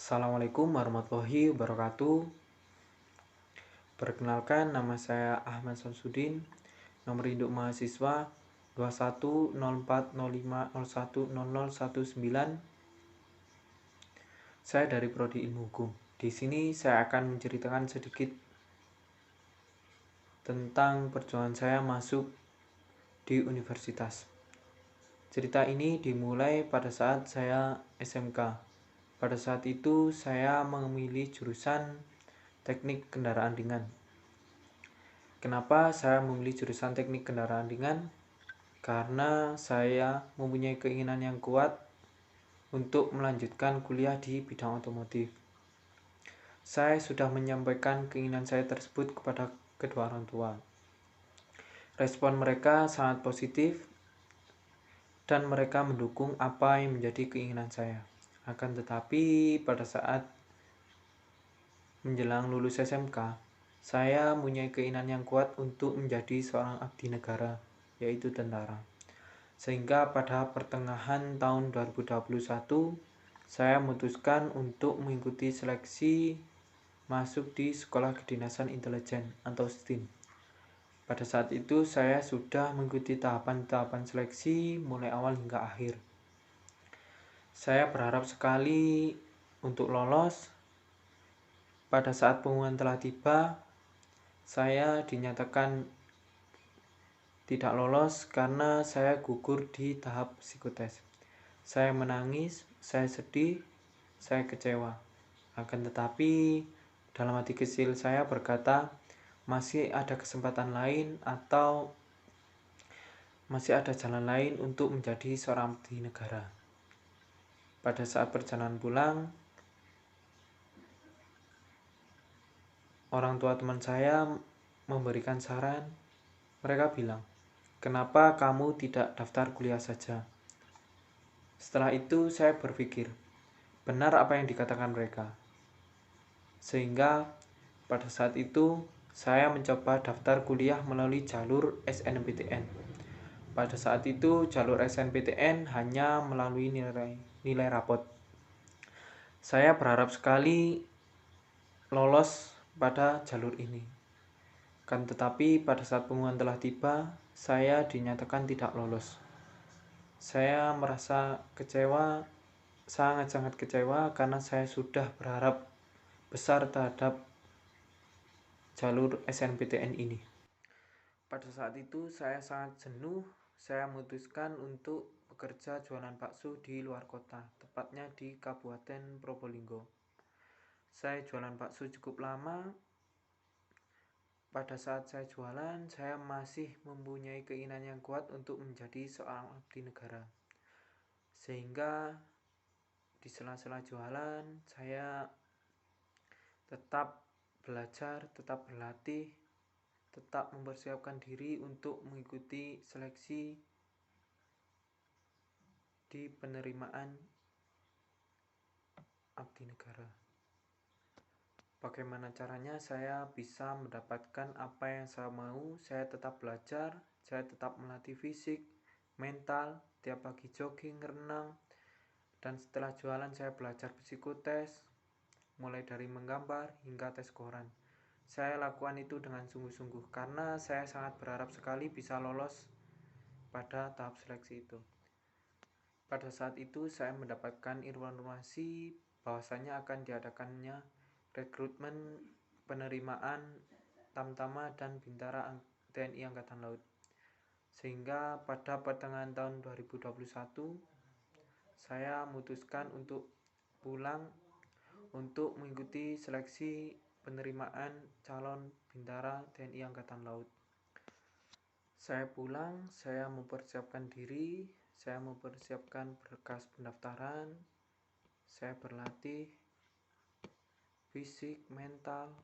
Assalamualaikum warahmatullahi wabarakatuh. Perkenalkan, nama saya Ahmad Samsudin. Nomor induk mahasiswa 210405010019. Saya dari Prodi Ilmu Hukum. Di sini saya akan menceritakan sedikit tentang perjuangan saya masuk di universitas. Cerita ini dimulai pada saat saya SMK. Pada saat itu saya memilih jurusan Teknik Kendaraan Ringan. Kenapa saya memilih jurusan Teknik Kendaraan Ringan? Karena saya mempunyai keinginan yang kuat untuk melanjutkan kuliah di bidang otomotif. Saya sudah menyampaikan keinginan saya tersebut kepada kedua orang tua. Respon mereka sangat positif dan mereka mendukung apa yang menjadi keinginan saya. Akan tetapi pada saat menjelang lulus SMK, saya mempunyai keinginan yang kuat untuk menjadi seorang abdi negara, yaitu tentara. Sehingga pada pertengahan tahun 2021, saya memutuskan untuk mengikuti seleksi masuk di Sekolah Kedinasan Intelijen atau STIN. Pada saat itu saya sudah mengikuti tahapan-tahapan seleksi mulai awal hingga akhir. Saya berharap sekali untuk lolos. Pada saat pengumuman telah tiba, saya dinyatakan tidak lolos karena saya gugur di tahap psikotes. Saya menangis, saya sedih, saya kecewa. Akan tetapi dalam hati kecil saya berkata, masih ada kesempatan lain atau masih ada jalan lain untuk menjadi seorang abdi negara. Pada saat perjalanan pulang, orang tua teman saya memberikan saran. Mereka bilang, "Kenapa kamu tidak daftar kuliah saja?" Setelah itu saya berpikir, benar apa yang dikatakan mereka. Sehingga pada saat itu saya mencoba daftar kuliah melalui jalur SNMPTN. Pada saat itu jalur SNMPTN hanya melalui nilai rapot. Saya berharap sekali lolos pada jalur ini. Kan tetapi pada saat pengumuman telah tiba, saya dinyatakan tidak lolos. Saya merasa kecewa, sangat-sangat kecewa karena saya sudah berharap besar terhadap jalur SNMPTN ini. Pada saat itu saya sangat jenuh. Saya memutuskan untuk bekerja jualan bakso di luar kota, tepatnya di Kabupaten Probolinggo. Saya jualan bakso cukup lama. Pada saat saya jualan, saya masih mempunyai keinginan yang kuat untuk menjadi seorang abdi negara. Sehingga di sela-sela jualan, saya tetap belajar, tetap berlatih, tetap mempersiapkan diri untuk mengikuti seleksi di penerimaan abdi negara. Bagaimana caranya saya bisa mendapatkan apa yang saya mau? Saya tetap belajar, saya tetap melatih fisik, mental, tiap pagi jogging, renang, dan setelah jualan saya belajar psikotes, mulai dari menggambar hingga tes koran. Saya lakukan itu dengan sungguh-sungguh karena saya sangat berharap sekali bisa lolos pada tahap seleksi itu. Pada saat itu saya mendapatkan informasi bahwasanya akan diadakannya rekrutmen penerimaan Tamtama dan Bintara TNI Angkatan Laut. Sehingga pada pertengahan tahun 2021 saya memutuskan untuk pulang untuk mengikuti seleksi penerimaan calon Bintara TNI Angkatan Laut. Saya pulang, saya mempersiapkan diri, saya mempersiapkan berkas pendaftaran, saya berlatih fisik, mental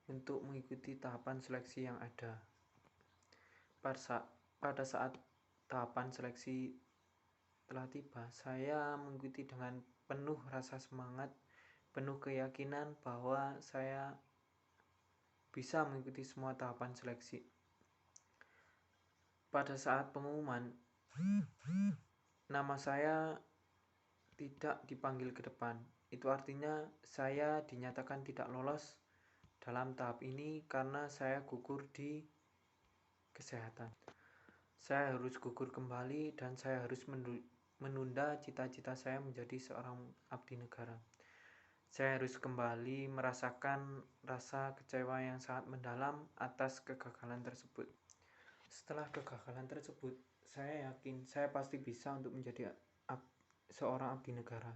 untuk mengikuti tahapan seleksi yang ada. Pada saat tahapan seleksi telah tiba, saya mengikuti dengan penuh rasa semangat, penuh keyakinan bahwa saya bisa mengikuti semua tahapan seleksi. Pada saat pengumuman, nama saya tidak dipanggil ke depan. Itu artinya saya dinyatakan tidak lolos dalam tahap ini karena saya gugur di kesehatan. Saya harus gugur kembali dan saya harus menunda cita-cita saya menjadi seorang abdi negara. Saya harus kembali merasakan rasa kecewa yang sangat mendalam atas kegagalan tersebut. Setelah kegagalan tersebut, saya yakin saya pasti bisa untuk menjadi seorang abdi negara.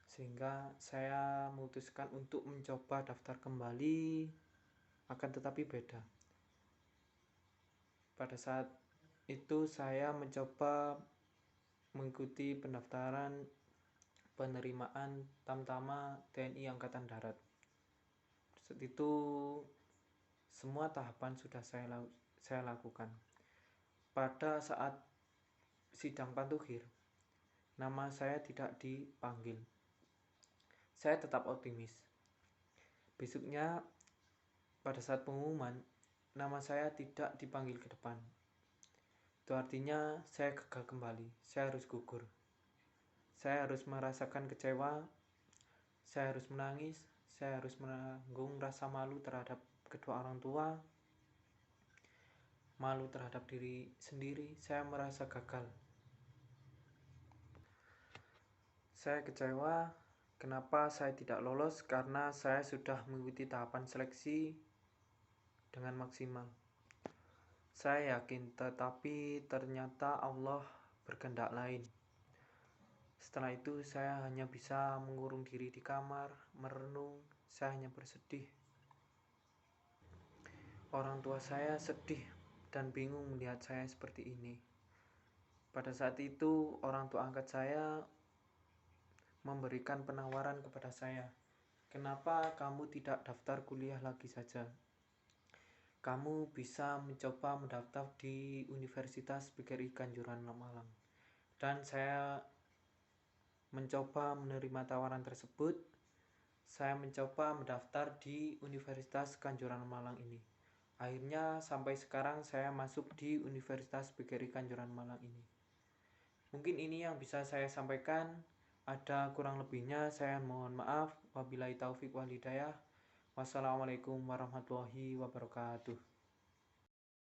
Sehingga saya memutuskan untuk mencoba daftar kembali, akan tetapi beda. Pada saat itu saya mencoba mengikuti pendaftaran penerimaan Tamtama TNI Angkatan Darat. Saat itu semua tahapan sudah saya lakukan. Pada saat sidang pantuhir, nama saya tidak dipanggil. Saya tetap optimis. Besoknya pada saat pengumuman, nama saya tidak dipanggil ke depan. Itu artinya saya gagal kembali. Saya harus gugur. Saya harus merasakan kecewa, saya harus menangis, saya harus menanggung rasa malu terhadap kedua orang tua, malu terhadap diri sendiri. Saya merasa gagal. Saya kecewa kenapa saya tidak lolos karena saya sudah mengikuti tahapan seleksi dengan maksimal. Saya yakin, tetapi ternyata Allah berkehendak lain. Setelah itu saya hanya bisa mengurung diri di kamar, merenung, saya hanya bersedih. Orang tua saya sedih dan bingung melihat saya seperti ini. Pada saat itu orang tua angkat saya memberikan penawaran kepada saya. Kenapa kamu tidak daftar kuliah lagi saja? Kamu bisa mencoba mendaftar di Universitas PGRI Kanjuruhan Malang. Dan saya mencoba menerima tawaran tersebut. Saya mencoba mendaftar di Universitas Kanjuruhan Malang ini. Akhirnya sampai sekarang saya masuk di Universitas PGRI Kanjuruhan Malang ini. Mungkin ini yang bisa saya sampaikan. Ada kurang lebihnya saya mohon maaf. Wabillahi taufik wal hidayah. Wassalamualaikum warahmatullahi wabarakatuh.